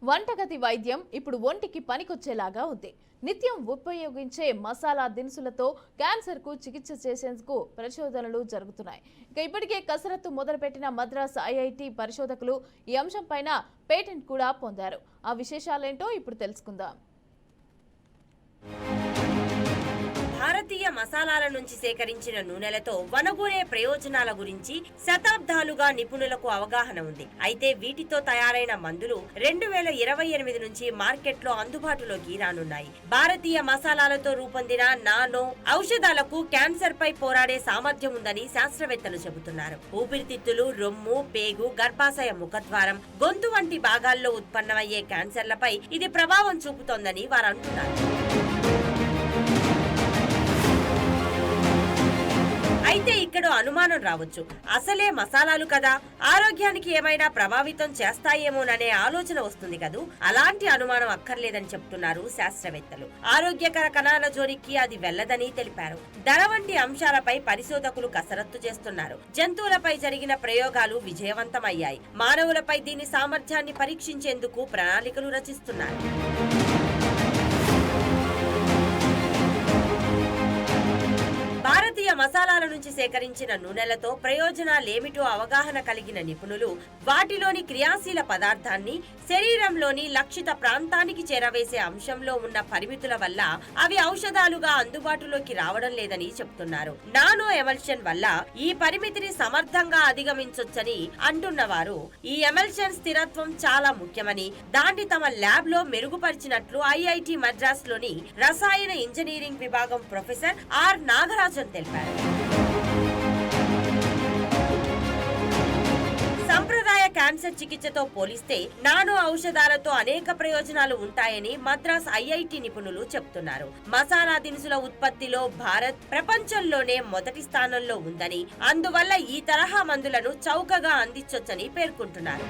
వంటగది వైద్యం ఇప్పుడు ఒంటికి పనికొచ్చేలాగా ఉంది. నిత్యం ఉపయోగించే మసాలా దినుసులతో క్యాన్సర్కు చికిత్స చేసేందుకు పరిశోధనలు జరుగుతున్నాయి. ఇప్పటికే కసరత్తు మొదలుపెట్టిన మద్రాస్ ఐఐటి పరిశోధకులు ఈ అంశంపైన పేటెంట్ కూడా పొందారు. ఆ విశేషాలేంటో ఇప్పుడు తెలుసుకుందాం. భారతీయ మసాలాల నుంచి సేకరించిన నూనెలతో వనగూరే ప్రయోజనాల గురించి శతాబ్దాలుగా నిపుణులకు అవగాహన ఉంది. అయితే వీటితో తయారైన మందులు 2028 నుంచి మార్కెట్లో అందుబాటులోకి రానున్నాయి. భారతీయ మసాలాలతో రూపొందిన నానో ఔషధాలకు క్యాన్సర్ పై పోరాడే సామర్థ్యం ఉందని శాస్త్రవేత్తలు చెబుతున్నారు. ఊపిరితిత్తులు, రొమ్ము, పేగు, గర్భాశయ ముఖద్వారం, గొంతు వంటి భాగాల్లో ఉత్పన్నమయ్యే క్యాన్సర్లపై ఇది ప్రభావం చూపుతోందని వారు అంటున్నారు. అయితే ఇక్కడ అనుమానం రావచ్చు. అసలే మసాలాలు కదా, ఆరోగ్యానికి ఏమైనా ప్రభావితం చేస్తాయేమోననే ఆలోచన వస్తుంది కదూ. అలాంటి అనుమానం అక్కర్లేదని చెప్తున్నారు శాస్త్రవేత్తలు. ఆరోగ్యకర కణాల జోలికి అది వెళ్లదని తెలిపారు. ధర వంటి అంశాలపై పరిశోధకులు కసరత్తు చేస్తున్నారు. జంతువులపై జరిగిన ప్రయోగాలు విజయవంతమయ్యాయి. మానవులపై దీని సామర్థ్యాన్ని పరీక్షించేందుకు ప్రణాళికలు రచిస్తున్నారు. భారతీయ మసాలాల నుంచి సేకరించిన నూనెలతో ప్రయోజనాలేమిటో అవగాహన కలిగిన నిపుణులు వాటిలోని క్రియాశీల పదార్థాన్ని శరీరంలోని లక్షిత ప్రాంతానికి చేరవేసే అంశంలో ఉన్న పరిమితుల వల్ల అవి ఔషధాలుగా అందుబాటులోకి రావడం లేదని చెప్తున్నారు. నానో ఎమల్షన్ వల్ల ఈ పరిమితిని సమర్థంగా అధిగమించొచ్చని అంటున్నవారు ఈ ఎమల్షన్ స్థిరత్వం చాలా ముఖ్యమని, దాన్ని తమ ల్యాబ్ లో మెరుగుపరిచినట్లు ఐఐటి మద్రాస్ లోని రసాయన ఇంజనీరింగ్ విభాగం ప్రొఫెసర్ ఆర్ నాగరాజన్ తెలిపారు. సంప్రదాయ క్యాన్సర్ చికిత్సతో పోలిస్తే నానో ఔషధాలతో అనేక ప్రయోజనాలు ఉంటాయని మద్రాస్ ఐఐటి నిపుణులు చెబుతున్నారు. మసాలా దినుసుల ఉత్పత్తిలో భారత్ ప్రపంచంలోనే మొదటి స్థానంలో ఉందని, అందువల్ల ఈ తరహా మందులను చౌకగా అందించొచ్చని పేర్కొంటున్నారు.